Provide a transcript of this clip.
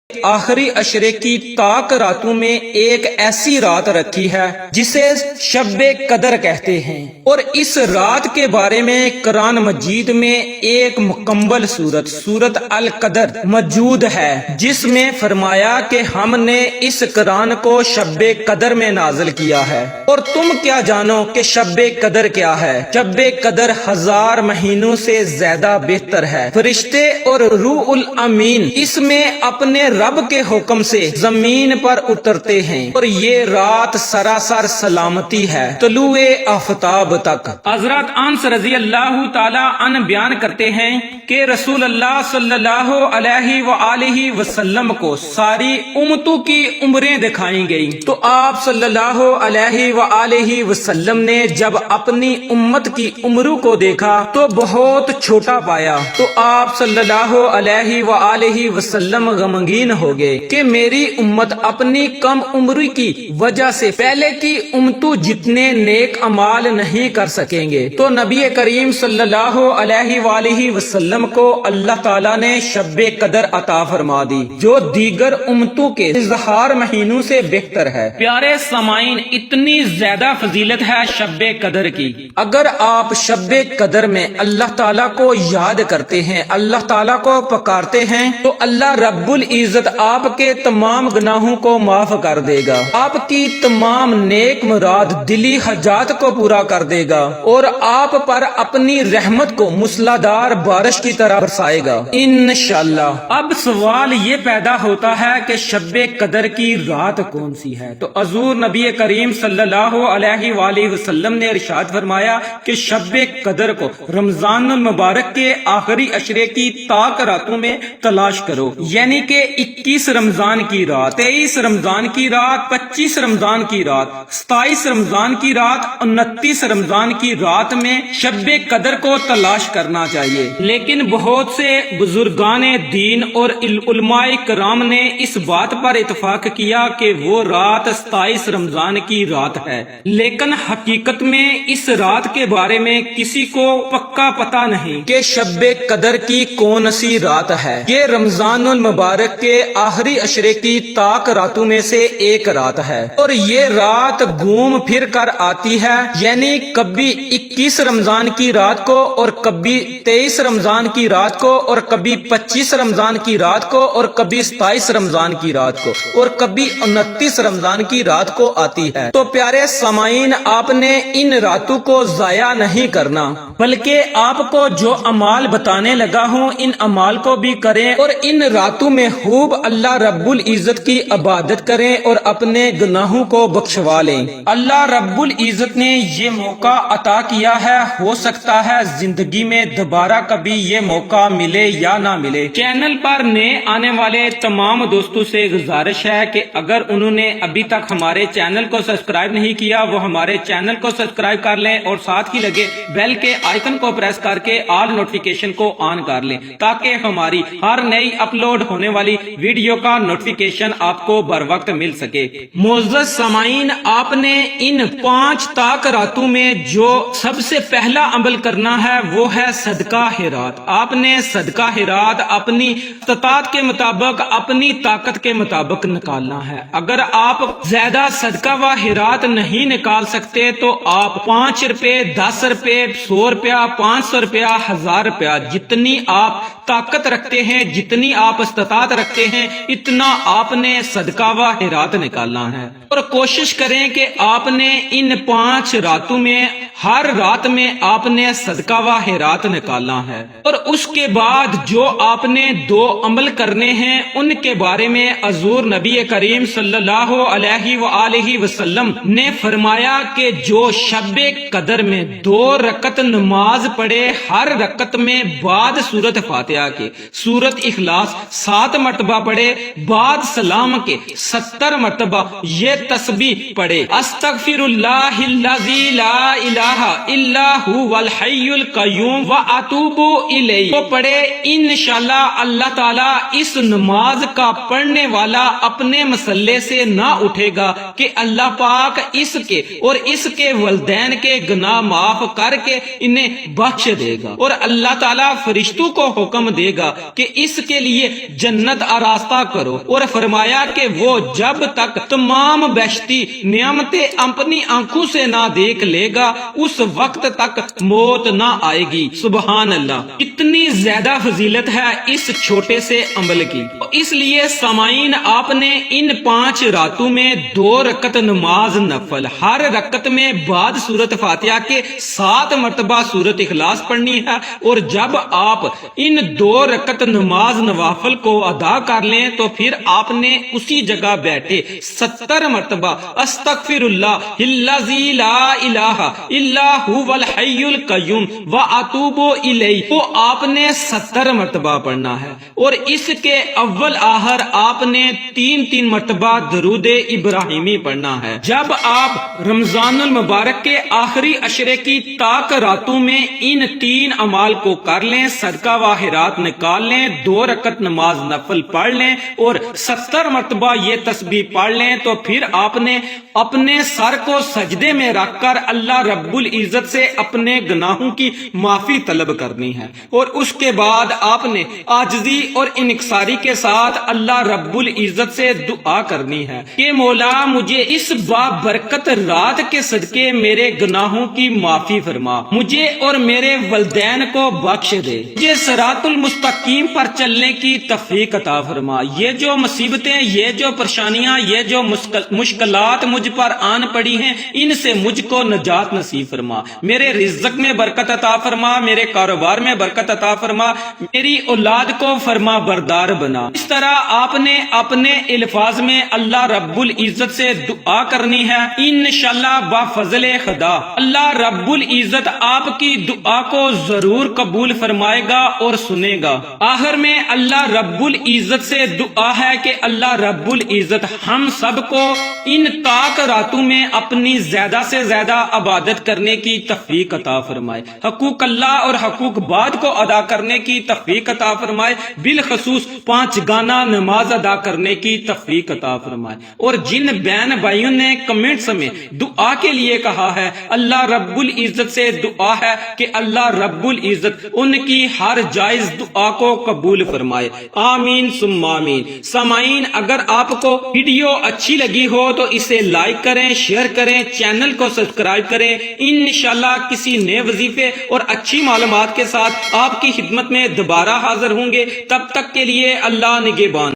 آخری عشرے کی طاق راتوں میں ایک ایسی رات رکھی ہے جسے شب قدر کہتے ہیں، اور اس رات کے بارے میں قرآن مجید میں ایک مکمل سورت القدر موجود ہے، جس میں فرمایا کہ ہم نے اس قرآن کو شب قدر میں نازل کیا ہے۔ اور تم کیا جانو کہ شب قدر کیا ہے؟ شب قدر 1000 مہینوں سے زیادہ بہتر ہے۔ فرشتے اور روح الامین اس میں اپنے رب کے حکم سے زمین پر اترتے ہیں، اور یہ رات سراسر سلامتی ہے طلوع آفتاب تک۔ حضرت انس رضی اللہ تعالی عنہ بیان کرتے ہیں کہ رسول اللہ صلی اللہ علیہ وآلہ وسلم کو ساری امتوں کی عمریں دکھائی گئی، تو آپ صلی اللہ علیہ وآلہ وسلم نے جب اپنی امت کی عمروں کو دیکھا تو بہت چھوٹا پایا، تو آپ صلی اللہ علیہ وآلہ وسلم غمگین ہو گئے کہ میری امت اپنی کم عمری کی وجہ سے پہلے کی امتوں جتنے نیک اعمال نہیں کر سکیں گے۔ تو نبی کریم صلی اللہ علیہ وآلہ وسلم کو اللہ تعالیٰ نے شب قدر عطا فرما دی، جو دیگر امتوں کے اظہار مہینوں سے بہتر ہے۔ پیارے سامعین، اتنی زیادہ فضیلت ہے شب قدر کی۔ اگر آپ شب قدر میں اللہ تعالیٰ کو یاد کرتے ہیں، اللہ تعالیٰ کو پکارتے ہیں، تو اللہ رب العزت آپ کے تمام گناہوں کو معاف کر دے گا، آپ کی تمام نیک مراد دلی حاجات کو پورا کر دے گا، اور آپ پر اپنی رحمت کو موسلادھار بارش کی طرح برسائے گا انشاءاللہ۔ اب سوال یہ پیدا ہوتا ہے کہ شب قدر کی رات کون سی ہے؟ تو حضور نبی کریم صلی اللہ علیہ وآلہ وسلم نے ارشاد فرمایا کہ شب قدر کو رمضان المبارک کے آخری عشرے کی طاق راتوں میں تلاش کرو، یعنی کہ 21 رمضان کی رات، 23 رمضان کی رات، 25 رمضان کی رات، 27 رمضان کی رات، 29 رمضان کی رات میں شب قدر کو تلاش کرنا چاہیے۔ لیکن بہت سے بزرگان دین اور علماء کرام نے اس بات پر اتفاق کیا کہ وہ رات 27 رمضان کی رات ہے، لیکن حقیقت میں اس رات کے بارے میں کسی کو پکا پتہ نہیں کہ شب قدر کی کون سی رات ہے۔ یہ رمضان المبارک کے آخری عشرے کی طاق راتوں میں سے ایک رات ہے، اور یہ رات گھوم پھر کر آتی ہے، یعنی کبھی 21 رمضان کی رات کو، اور کبھی 23 رمضان کی رات کو، اور کبھی 25 رمضان کی رات کو، اور کبھی 27 رمضان کی رات کو، اور کبھی 29 رمضان کی رات کو آتی ہے۔ تو پیارے سامعین، آپ نے ان راتوں کو ضائع نہیں کرنا، بلکہ آپ کو جو اعمال بتانے لگا ہوں ان اعمال کو بھی کریں، اور ان راتوں میں خوب اللہ رب العزت کی عبادت کریں اور اپنے گناہوں کو بخشوا لیں۔ اللہ رب العزت نے یہ موقع عطا کیا ہے، ہو سکتا ہے زندگی میں دوبارہ کبھی یہ موقع ملے یا نہ ملے۔ چینل پر نئے آنے والے تمام دوستوں سے گزارش ہے کہ اگر انہوں نے ابھی تک ہمارے چینل کو سبسکرائب نہیں کیا، وہ ہمارے چینل کو سبسکرائب کر لیں، اور ساتھ ہی لگے بیل کے آئیکن کو پریس کر کے آل نوٹیفیکیشن کو آن کر لیں، تاکہ ہماری ہر نئی اپلوڈ ہونے والی ویڈیو کا نوٹیفیکیشن آپ کو بر وقت مل سکے۔ معزز سامعین، آپ نے ان 5 طاق راتوں میں جو سب سے پہلا عمل کرنا ہے وہ ہے صدقہ خیرات۔ آپ نے صدقہ خیرات اپنی استطاعت کے مطابق، اپنی طاقت کے مطابق نکالنا ہے۔ اگر آپ زیادہ صدقہ و خیرات نہیں نکال سکتے تو آپ 5 روپے، 10 روپے، 100 روپیہ، 500 روپیہ، 1000 روپیہ، جتنی آپ طاقت رکھتے ہیں، جتنی آپ استطاعت رکھتے ہیں، اتنا آپ نے صدقہ و خیرات نکالنا ہے۔ اور کوشش کریں کہ آپ نے ان 5 راتوں میں ہر رات میں آپ نے صدقہ و خیرات نکالنا ہے۔ اور اس کے بعد جو آپ نے 2 عمل کرنے ہیں ان کے بارے میں حضور نبی کریم صلی اللہ علیہ وآلہ وسلم نے فرمایا کہ جو شب قدر میں 2 رکعت نماز پڑھے، ہر رکعت میں بعد سورۃ فاتحہ کے سورۃ اخلاص 7 مرتبہ پڑھے، بعد سلام کے 70 مرتبہ یہ تسبیح پڑھے، استغفر اللہ الذی لا الہ الا هو الحی القیوم واتوب الیہ کو پڑھے، انشاءاللہ اللہ تعالیٰ اس نماز کا پڑھنے والا اپنے مسئلے سے نہ اٹھے گا کہ اللہ پاک اس کے اور اس کے والدین کے گناہ معاف کر کے انہیں بخش دے گا، اور اللہ تعالیٰ فرشتوں کو حکم حکم دے گا کہ اس کے لیے جنت آراستہ کرو، اور فرمایا کہ وہ جب تک تمام بہشتی نعمتیں اپنی آنکھوں سے نہ دیکھ لے گا اس وقت تک موت نہ آئے گی۔ سبحان اللہ، اتنی زیادہ فضیلت ہے اس چھوٹے سے عمل کی۔ اس لیے سامعین، آپ نے ان 5 راتوں میں 2 رکعت نماز نفل، ہر رکعت میں بعد سورۃ فاتحہ کے 7 مرتبہ سورۃ اخلاص پڑھنی ہے، اور جب آپ ان 2 رکعت نماز نوافل کو ادا کر لیں تو پھر آپ نے اسی جگہ بیٹھے 70 مرتبہ استغفر اللہ الذی لا الہ الا هو الحی القیوم واتوب الیہ کو آپ نے 70 مرتبہ پڑھنا ہے، اور اس کے اول آخر آپ نے 3 مرتبہ درود ابراہیمی پڑھنا ہے۔ جب آپ رمضان المبارک کے آخری عشرے کی طاق راتوں میں ان 3 اعمال کو کر لیں، صدقہ و خیرات نکال لیں، 2 رکعت نماز نفل پڑھ لیں اور 70 مرتبہ یہ تسبیح پڑھ لیں، تو پھر آپ نے اپنے سر کو سجدے میں رکھ کر اللہ رب العزت سے اپنے گناہوں کی معافی طلب کرنی ہے، اور اس کے بعد آپ نے عاجزی اور انکساری کے ساتھ اللہ رب العزت سے دعا کرنی ہے کہ مولا مجھے اس بابرکت رات کے صدقے میرے گناہوں کی معافی فرما، مجھے اور میرے والدین کو بخش دے، مجھے صراط المستقیم پر چلنے کی توفیق عطا فرما، یہ جو مصیبتیں، یہ جو پریشانیاں، یہ جو مشکلات مجھ پر آن پڑی ہیں، ان سے مجھ کو نجات نصیب فرما، میرے رزق میں برکت عطا فرما، میرے کاروبار میں برکت عطا فرما، میری اولاد کو فرما بردار بنا۔ اس طرح آپ نے اپنے الفاظ میں اللہ رب العزت سے دعا کرنی ہے، انشاءاللہ بفضل خدا اللہ رب العزت آپ کی دعا کو ضرور قبول فرمائے گا اور سنے گا۔ آخر میں اللہ رب العزت سے دعا ہے کہ اللہ رب العزت ہم سب کو ان طاق راتوں میں اپنی زیادہ سے زیادہ عبادت کرنے کی توفیق عطا فرمائے، حقوق اللہ اور حقوق بعد کو ادا کرنے کی توفیق عطا فرمائے، بالخصوص 5 گانا نماز ادا کرنے کی توفیق عطا فرمائے، اور جن بہن بھائیوں نے کمنٹس میں دعا کے لیے کہا ہے، اللہ رب العزت سے دعا ہے کہ اللہ رب العزت ان کی ہر جائز دعا کو قبول فرمائے، آمین ثم آمین۔ سامعین، اگر آپ کو ویڈیو اچھی لگی ہو تو اسے لائک کریں، شیئر کریں، چینل کو سبسکرائب کریں۔ انشاءاللہ کسی نئے وظیفے اور اچھی معلومات کے ساتھ آپ کی خدمت میں دوبارہ حاضر ہوں گے، تب تک کے لیے اللہ نگہبان۔